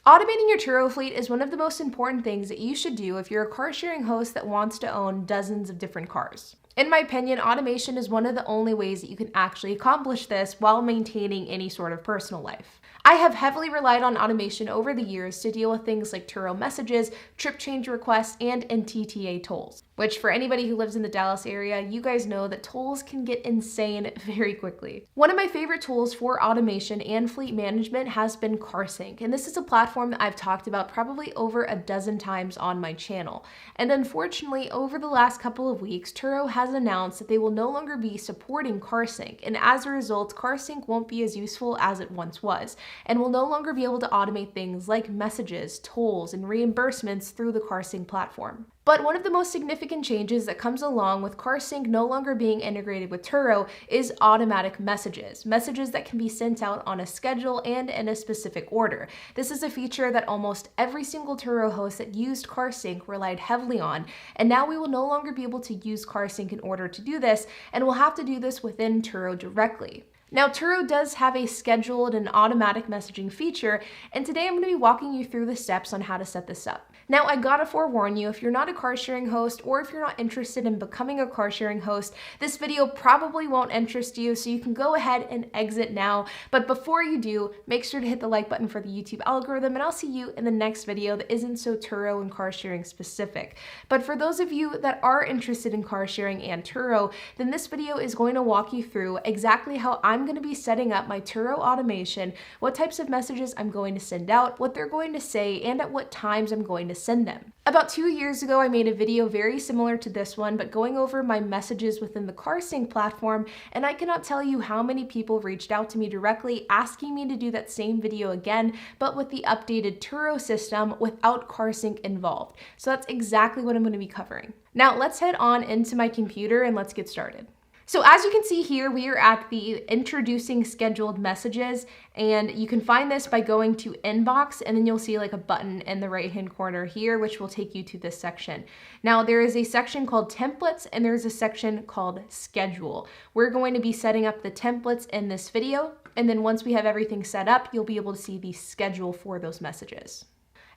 Automating your Turo fleet is one of the most important things that you should do if you're a car sharing host that wants to own dozens of different cars. In my opinion, automation is one of the only ways that you can actually accomplish this while maintaining any sort of personal life. I have heavily relied on automation over the years to deal with things like Turo messages, trip change requests, and NTTA tolls. Which, for anybody who lives in the Dallas area, you guys know that tolls can get insane very quickly. One of my favorite tools for automation and fleet management has been Carsync, and this is a platform that I've talked about probably over a dozen times on my channel. And unfortunately, over the last couple of weeks, Turo has announced that they will no longer be supporting Carsync, and as a result, Carsync won't be as useful as it once was, and will no longer be able to automate things like messages, tolls, and reimbursements through the Carsync platform. But one of the most significant changes that comes along with Carsync no longer being integrated with Turo is automatic messages that can be sent out on a schedule and in a specific order. This is a feature that almost every single Turo host that used Carsync relied heavily on, and now we will no longer be able to use Carsync in order to do this, and we'll have to do this within Turo directly. Now, Turo does have a scheduled and automatic messaging feature, and today I'm going to be walking you through the steps on how to set this up. Now, I gotta forewarn you, if you're not a car sharing host or if you're not interested in becoming a car sharing host, this video probably won't interest you, so you can go ahead and exit now. But before you do, make sure to hit the like button for the YouTube algorithm, and I'll see you in the next video that isn't so Turo and car sharing specific. But for those of you that are interested in car sharing and Turo, then this video is going to walk you through exactly how I'm going to be setting up my Turo automation, what types of messages I'm going to send out, what they're going to say, and at what times I'm going to send them. About 2 years ago, I made a video very similar to this one, but going over my messages within the Carsync platform, and I cannot tell you how many people reached out to me directly asking me to do that same video again, but with the updated Turo system without Carsync involved. So that's exactly what I'm going to be covering. Now let's head on into my computer and let's get started. So as you can see here, we are at the introducing scheduled messages, and you can find this by going to inbox, and then you'll see like a button in the right hand corner here, which will take you to this section. Now there is a section called templates, and there's a section called schedule. We're going to be setting up the templates in this video, and then once we have everything set up, you'll be able to see the schedule for those messages.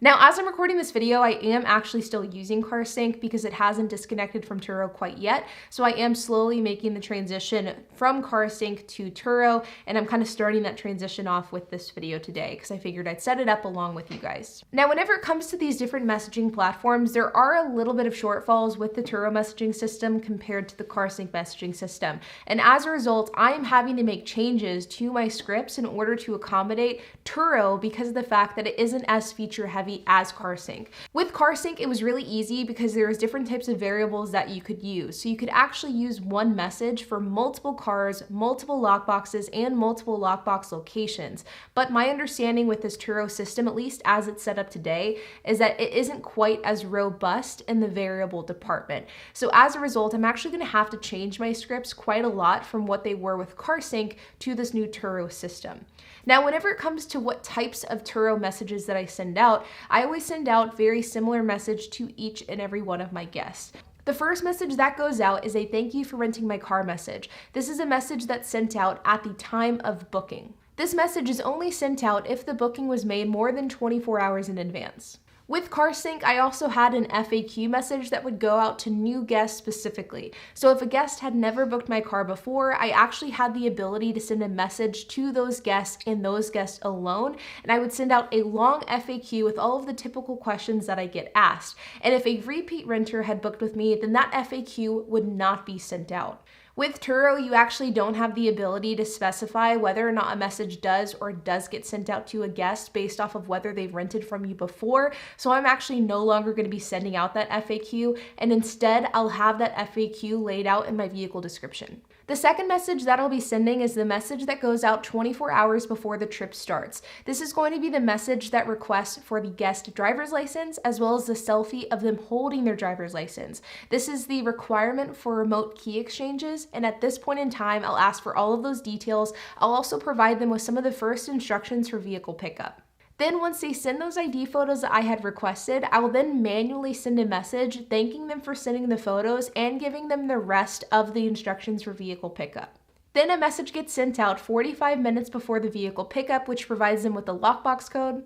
Now, as I'm recording this video, I am actually still using Carsync because it hasn't disconnected from Turo quite yet. So I am slowly making the transition from Carsync to Turo, and I'm kind of starting that transition off with this video today because I figured I'd set it up along with you guys. Now, whenever it comes to these different messaging platforms, there are a little bit of shortfalls with the Turo messaging system compared to the Carsync messaging system. And as a result, I am having to make changes to my scripts in order to accommodate Turo because of the fact that it isn't as feature heavy as Carsync. With Carsync, it was really easy because there was different types of variables that you could use. So you could actually use one message for multiple cars, multiple lockboxes, and multiple lockbox locations. But my understanding with this Turo system, at least as it's set up today, is that it isn't quite as robust in the variable department. So as a result, I'm actually going to have to change my scripts quite a lot from what they were with Carsync to this new Turo system. Now, whenever it comes to what types of Turo messages that I send out, I always send out very similar message to each and every one of my guests. The first message that goes out is a thank you for renting my car message. This is a message that's sent out at the time of booking. This message is only sent out if the booking was made more than 24 hours in advance. With Carsync, I also had an FAQ message that would go out to new guests specifically. So if a guest had never booked my car before, I actually had the ability to send a message to those guests and those guests alone, and I would send out a long FAQ with all of the typical questions that I get asked. And if a repeat renter had booked with me, then that FAQ would not be sent out. With Turo, you actually don't have the ability to specify whether or not a message does or does get sent out to a guest based off of whether they've rented from you before. So I'm actually no longer going to be sending out that FAQ, and instead I'll have that FAQ laid out in my vehicle description. The second message that I'll be sending is the message that goes out 24 hours before the trip starts. This is going to be the message that requests for the guest driver's license as well as the selfie of them holding their driver's license. This is the requirement for remote key exchanges, and at this point in time, I'll ask for all of those details. I'll also provide them with some of the first instructions for vehicle pickup. Then once they send those ID photos that I had requested, I will then manually send a message thanking them for sending the photos and giving them the rest of the instructions for vehicle pickup. Then a message gets sent out 45 minutes before the vehicle pickup, which provides them with the lockbox code,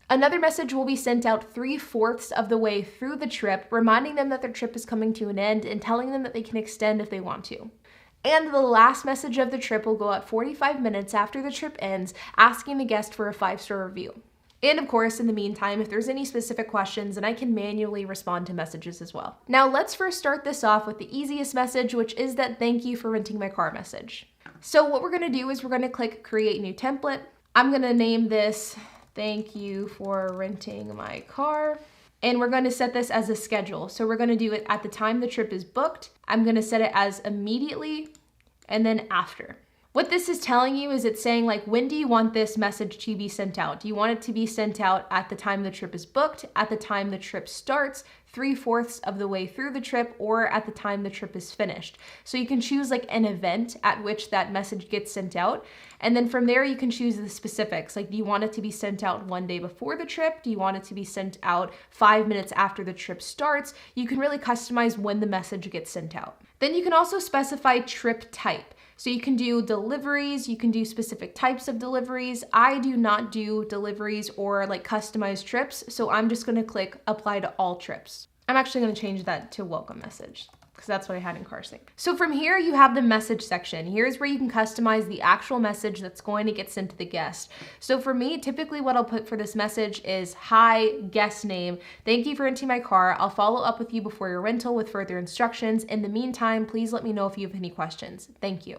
Another message will be sent out 3/4 of the way through the trip, reminding them that their trip is coming to an end and telling them that they can extend if they want to. And the last message of the trip will go out 45 minutes after the trip ends, asking the guest for a 5-star review. And of course, in the meantime, if there's any specific questions, then I can manually respond to messages as well. Now let's first start this off with the easiest message, which is that thank you for renting my car message. So what we're gonna do is we're gonna click create new template. I'm gonna name this thank you for renting my car. And we're going to set this as a schedule. So we're going to do it at the time the trip is booked. I'm going to set it as immediately and then after. What this is telling you is it's saying like, when do you want this message to be sent out? Do you want it to be sent out at the time the trip is booked, at the time the trip starts, 3/4 of the way through the trip, or at the time the trip is finished? So you can choose like an event at which that message gets sent out. And then from there, you can choose the specifics. Like, do you want it to be sent out one day before the trip? Do you want it to be sent out 5 minutes after the trip starts? You can really customize when the message gets sent out. Then you can also specify trip type. So you can do deliveries, you can do specific types of deliveries. I do not do deliveries or like customized trips, so I'm just gonna click apply to all trips. I'm actually gonna change that to welcome message, because that's what I had in Carsync. So from here, you have the message section. Here's where you can customize the actual message that's going to get sent to the guest. So for me, typically what I'll put for this message is, hi, guest name. Thank you for renting my car. I'll follow up with you before your rental with further instructions. In the meantime, please let me know if you have any questions. Thank you.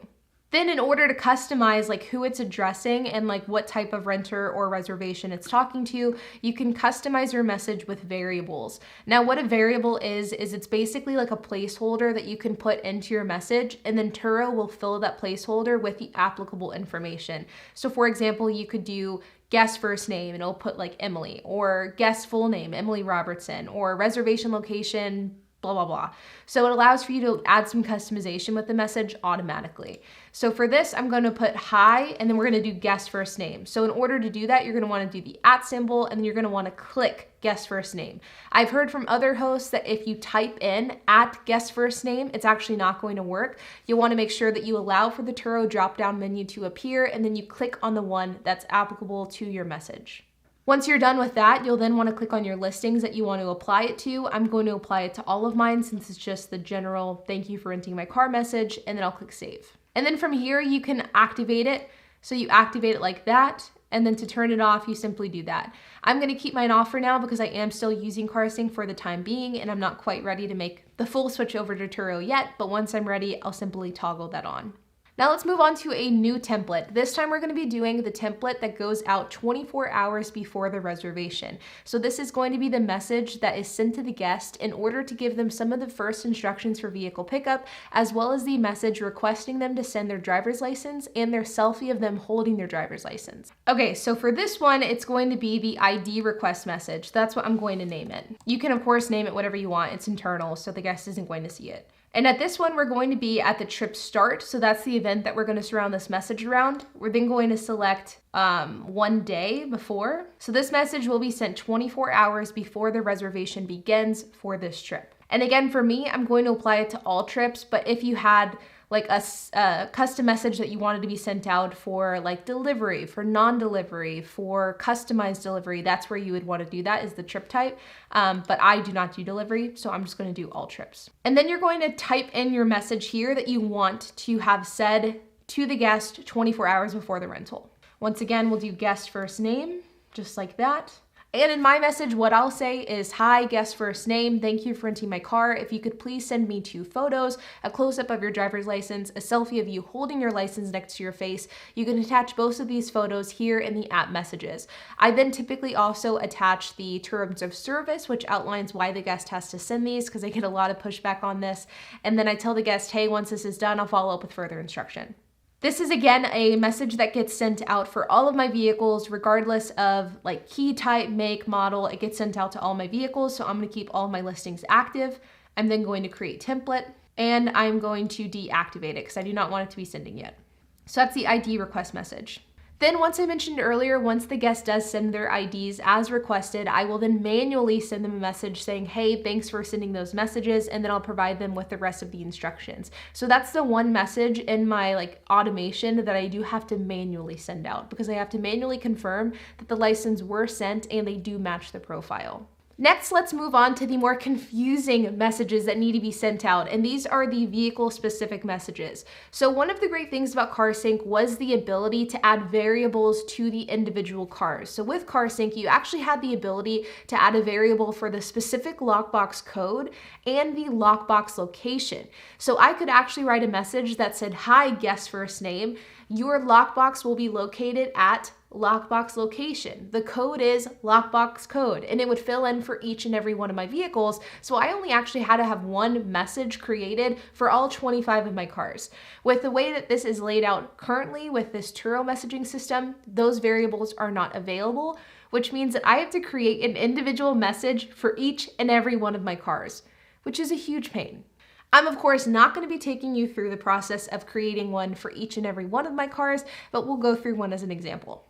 Then in order to customize like who it's addressing and like what type of renter or reservation it's talking to, you can customize your message with variables. Now what a variable is it's basically like a placeholder that you can put into your message, and then Turo will fill that placeholder with the applicable information. So for example, you could do guest first name and it'll put like Emily, or guest full name, Emily Robertson, or reservation location, blah, blah, blah. So it allows for you to add some customization with the message automatically. So for this, I'm going to put hi, and then we're going to do guest first name. So in order to do that, you're going to want to do the @ symbol, and then you're going to want to click guest first name. I've heard from other hosts that if you type in @guest first name, it's actually not going to work. You'll want to make sure that you allow for the Turo drop-down menu to appear, and then you click on the one that's applicable to your message. Once you're done with that, you'll then want to click on your listings that you want to apply it to. I'm going to apply it to all of mine since it's just the general thank you for renting my car message, and then I'll click save. And then from here, you can activate it. So you activate it like that, and then to turn it off, you simply do that. I'm going to keep mine off for now because I am still using Carsync for the time being, and I'm not quite ready to make the full switch over to Turo yet, but once I'm ready, I'll simply toggle that on. Now let's move on to a new template. This time we're going to be doing the template that goes out 24 hours before the reservation. So this is going to be the message that is sent to the guest in order to give them some of the first instructions for vehicle pickup, as well as the message requesting them to send their driver's license and their selfie of them holding their driver's license. Okay, so for this one, it's going to be the ID request message. That's what I'm going to name it. You can of course name it whatever you want. It's internal, so the guest isn't going to see it. And at this one, we're going to be at the trip start. So that's the event that we're going to surround this message around. We're then going to select one day before. So this message will be sent 24 hours before the reservation begins for this trip. And again, for me, I'm going to apply it to all trips. But if you had like a custom message that you wanted to be sent out for like delivery, for non-delivery, for customized delivery, that's where you would want to do that, is the trip type. But I do not do delivery, so I'm just going to do all trips. And then you're going to type in your message here that you want to have said to the guest 24 hours before the rental. Once again, we'll do guest first name, just like that. And in my message, what I'll say is, hi, guest first name, thank you for renting my car. If you could please send me 2 photos, a close-up of your driver's license, a selfie of you holding your license next to your face. You can attach both of these photos here in the app messages. I then typically also attach the terms of service, which outlines why the guest has to send these, because I get a lot of pushback on this. And then I tell the guest, hey, once this is done, I'll follow up with further instruction. This is again a message that gets sent out for all of my vehicles, regardless of like key type, make, model. It gets sent out to all my vehicles, so I'm going to keep all of my listings active. I'm then going to create template, and I'm going to deactivate it because I do not want it to be sending yet. So that's the ID request message. Then once I mentioned earlier, once the guest does send their IDs as requested, I will then manually send them a message saying, hey, thanks for sending those messages, and then I'll provide them with the rest of the instructions. So that's the one message in my automation that I do have to manually send out, because I have to manually confirm that the license were sent and they do match the profile. Next, let's move on to the more confusing messages that need to be sent out, and these are the vehicle-specific messages. So one of the great things about Carsync was the ability to add variables to the individual cars. So with Carsync, you actually had the ability to add a variable for the specific lockbox code and the lockbox location. So I could actually write a message that said, hi, guest first name, your lockbox will be located at lockbox location. The code is lockbox code, and it would fill in for each and every one of my vehicles. So I only actually had to have one message created for all 25 of my cars. With the way that this is laid out currently with this Turo messaging system, those variables are not available, which means that I have to create an individual message for each and every one of my cars, which is a huge pain. I'm of course not going to be taking you through the process of creating one for each and every one of my cars, but we'll go through one as an example.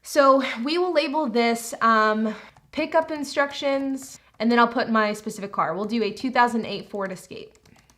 So we will label this pickup instructions, and then I'll put my specific car. We'll do a 2008 Ford Escape,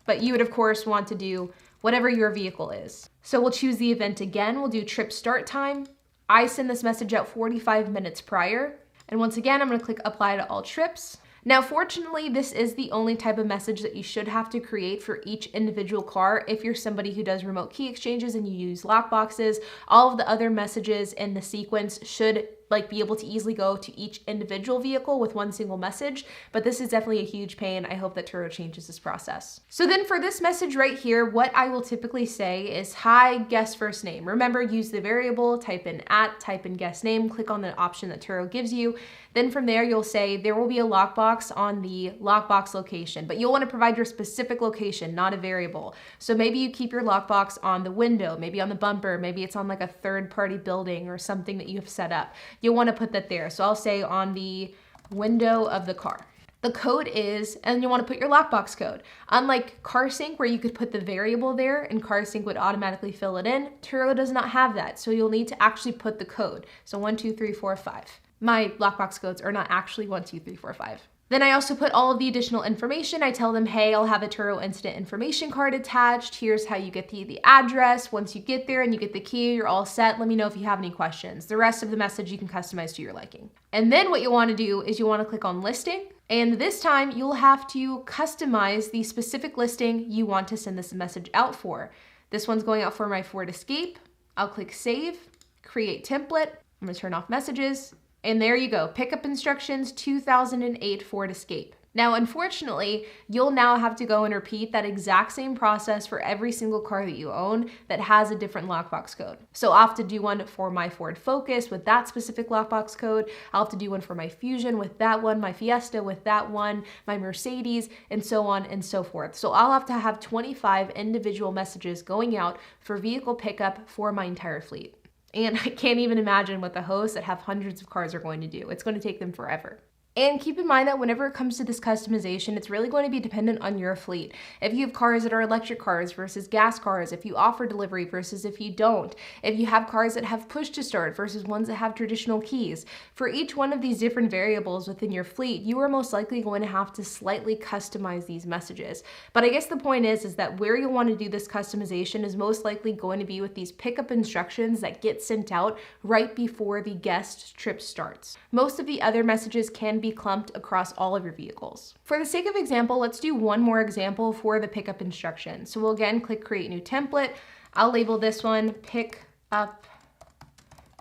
but you would of course want to do whatever your vehicle is. So we'll choose the event again. We'll do trip start time. I send this message out 45 minutes prior. And once again, I'm going to click apply to all trips. Now, fortunately, this is the only type of message that you should have to create for each individual car. If you're somebody who does remote key exchanges and you use lockboxes, all of the other messages in the sequence should be able to easily go to each individual vehicle with one single message, but this is definitely a huge pain. I hope that Turo changes this process. So then for this message right here, what I will typically say is, hi, guest first name. Remember, use the variable, type in @ type in guest name, click on the option that Turo gives you. Then from there, you'll say there will be a lockbox on the lockbox location, but you'll want to provide your specific location, not a variable. So maybe you keep your lockbox on the window, maybe on the bumper, maybe it's on a third-party building or something that you have set up. You'll want to put that there. So I'll say on the window of the car. The code is, and you want to put your lockbox code. Unlike Carsync, where you could put the variable there and Carsync would automatically fill it in, Turo does not have that. So you'll need to actually put the code. So 1, 2, 3, 4, 5. My lockbox codes are not actually 1, 2, 3, 4, 5. Then I also put all of the additional information. I tell them, hey, I'll have a Turo incident information card attached. Here's how you get the address. Once you get there and you get the key, you're all set. Let me know if you have any questions. The rest of the message you can customize to your liking. And then what you'll want to do is you want to click on listing. And this time you'll have to customize the specific listing you want to send this message out for. This one's going out for my Ford Escape. I'll click save, create template. I'm going to turn off messages. And there you go, pickup instructions 2008 Ford Escape. Now, unfortunately, you'll now have to go and repeat that exact same process for every single car that you own that has a different lockbox code. So I'll have to do one for my Ford Focus with that specific lockbox code. I'll have to do one for my Fusion with that one, my Fiesta with that one, my Mercedes, and so on and so forth. So I'll have to have 25 individual messages going out for vehicle pickup for my entire fleet. And I can't even imagine what the hosts that have hundreds of cars are going to do. It's going to take them forever. And keep in mind that whenever it comes to this customization, it's really going to be dependent on your fleet. If you have cars that are electric cars versus gas cars, if you offer delivery versus if you don't, if you have cars that have push to start versus ones that have traditional keys, for each one of these different variables within your fleet, you are most likely going to have to slightly customize these messages. But I guess the point is that where you'll want to do this customization is most likely going to be with these pickup instructions that get sent out right before the guest trip starts. Most of the other messages can be clumped across all of your vehicles. For the sake of example, let's do one more example for the pickup instructions. So we'll again click create new template. I'll label this one pick up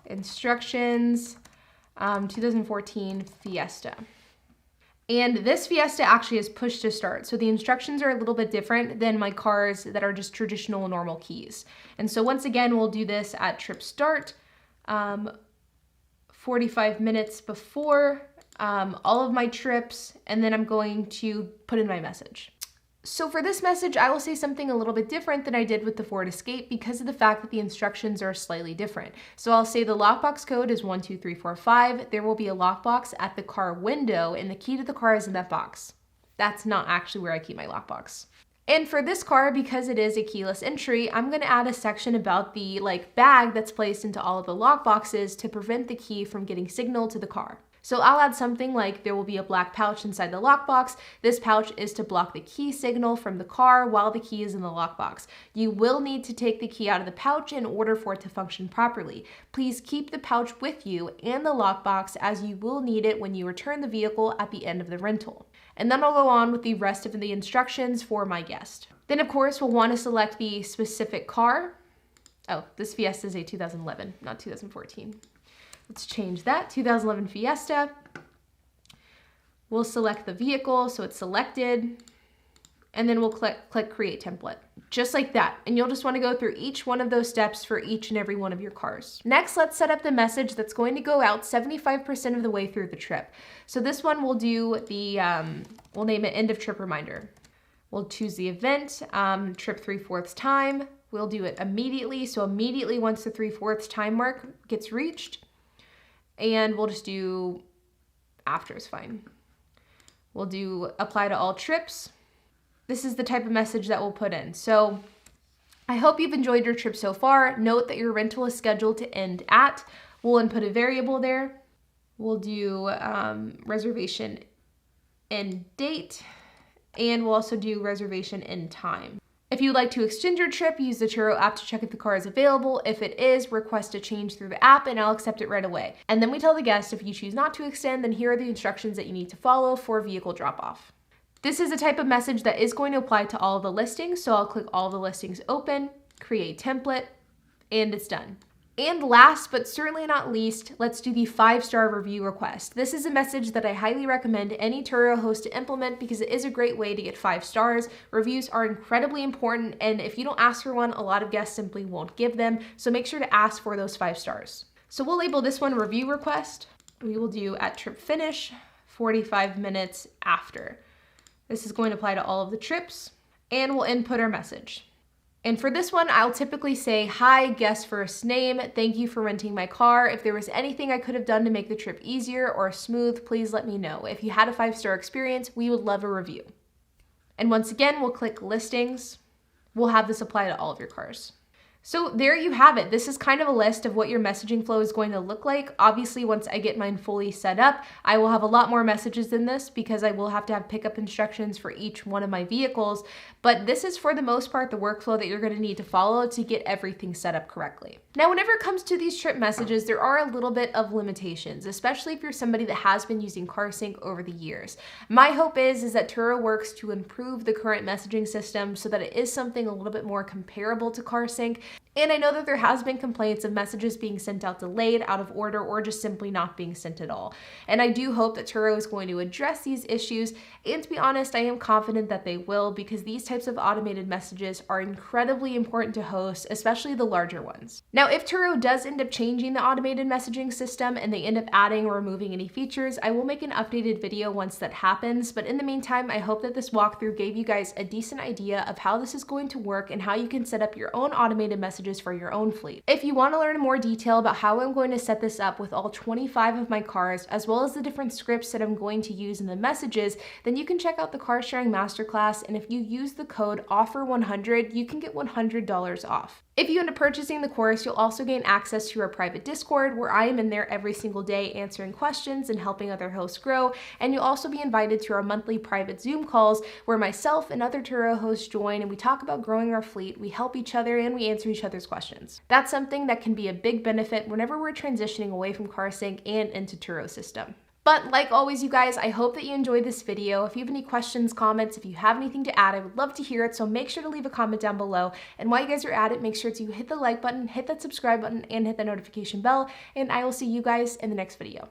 instructions 2014 Fiesta. And this Fiesta actually is push to start. So the instructions are a little bit different than my cars that are just traditional normal keys. And so once again, we'll do this at trip start, 45 minutes before all of my trips, and then I'm going to put in my message. So for this message, I will say something a little bit different than I did with the Ford Escape because of the fact that the instructions are slightly different. So I'll say the lockbox code is 1, 2, 3, 4, 5. There will be a lockbox at the car window, and the key to the car is in that box. That's not actually where I keep my lockbox. And for this car, because it is a keyless entry, I'm going to add a section about the bag that's placed into all of the lock boxes to prevent the key from getting signaled to the car. So I'll add something like there will be a black pouch inside the lockbox. This pouch is to block the key signal from the car while the key is in the lockbox. You will need to take the key out of the pouch in order for it to function properly. Please keep the pouch with you and the lockbox, as you will need it when you return the vehicle at the end of the rental. And then I'll go on with the rest of the instructions for my guest. Then of course we'll want to select the specific car. Oh, this Fiesta is a 2011, not 2014. Let's change that, 2011 Fiesta. We'll select the vehicle, so it's selected, and then we'll click Create Template, just like that. And you'll just want to go through each one of those steps for each and every one of your cars. Next, let's set up the message that's going to go out 75% of the way through the trip. So this one we'll do the, we'll name it End of Trip Reminder. We'll choose the event, trip 3/4 time. We'll do it immediately, so immediately once the 3/4 time mark gets reached. And we'll just do after is fine. We'll do apply to all trips. This is the type of message that we'll put in. So I hope you've enjoyed your trip so far. Note that your rental is scheduled to end at. We'll input a variable there. We'll do reservation end date, and we'll also do reservation end time. If you'd like to extend your trip, use the Turo app to check if the car is available. If it is, request a change through the app and I'll accept it right away. And then we tell the guest if you choose not to extend, then here are the instructions that you need to follow for vehicle drop-off. This is a type of message that is going to apply to all of the listings, so I'll click all the listings open, create template, and it's done. And last but certainly not least, let's do the 5-star review request. This is a message that I highly recommend any Turo host to implement because it is a great way to get 5 stars. Reviews are incredibly important, and if you don't ask for one, a lot of guests simply won't give them, so make sure to ask for those 5 stars. So we'll label this one review request. We will do at trip finish, 45 minutes after. This is going to apply to all of the trips, and we'll input our message. And for this one, I'll typically say, hi, guest first name, thank you for renting my car. If there was anything I could have done to make the trip easier or smooth, please let me know. If you had a 5-star experience, we would love a review. And once again, we'll click listings. We'll have this apply to all of your cars. So there you have it. This is kind of a list of what your messaging flow is going to look like. Obviously, once I get mine fully set up, I will have a lot more messages than this because I will have to have pickup instructions for each one of my vehicles. But this is for the most part the workflow that you're going to need to follow to get everything set up correctly. Now, whenever it comes to these trip messages, there are a little bit of limitations, especially if you're somebody that has been using Carsync over the years. My hope is that Turo works to improve the current messaging system so that it is something a little bit more comparable to Carsync. And I know that there has been complaints of messages being sent out delayed, out of order, or just simply not being sent at all. And I do hope that Turo is going to address these issues. And to be honest, I am confident that they will, because these types of automated messages are incredibly important to hosts, especially the larger ones. Now, if Turo does end up changing the automated messaging system and they end up adding or removing any features, I will make an updated video once that happens. But in the meantime, I hope that this walkthrough gave you guys a decent idea of how this is going to work and how you can set up your own automated messages for your own fleet. If you want to learn more detail about how I'm going to set this up with all 25 of my cars, as well as the different scripts that I'm going to use in the messages, then you can check out the car sharing masterclass. And if you use the code OFFER100, you can get $100 off. If you end up purchasing the course, you'll also gain access to our private Discord, where I am in there every single day answering questions and helping other hosts grow. And you'll also be invited to our monthly private Zoom calls, where myself and other Turo hosts join and we talk about growing our fleet, we help each other, and we answer each other's questions. That's something that can be a big benefit whenever we're transitioning away from Carsync and into Turo system. But like always, you guys, I hope that you enjoyed this video. If you have any questions, comments, if you have anything to add, I would love to hear it. So make sure to leave a comment down below. And while you guys are at it, make sure to hit the like button, hit that subscribe button, and hit the notification bell. And I will see you guys in the next video.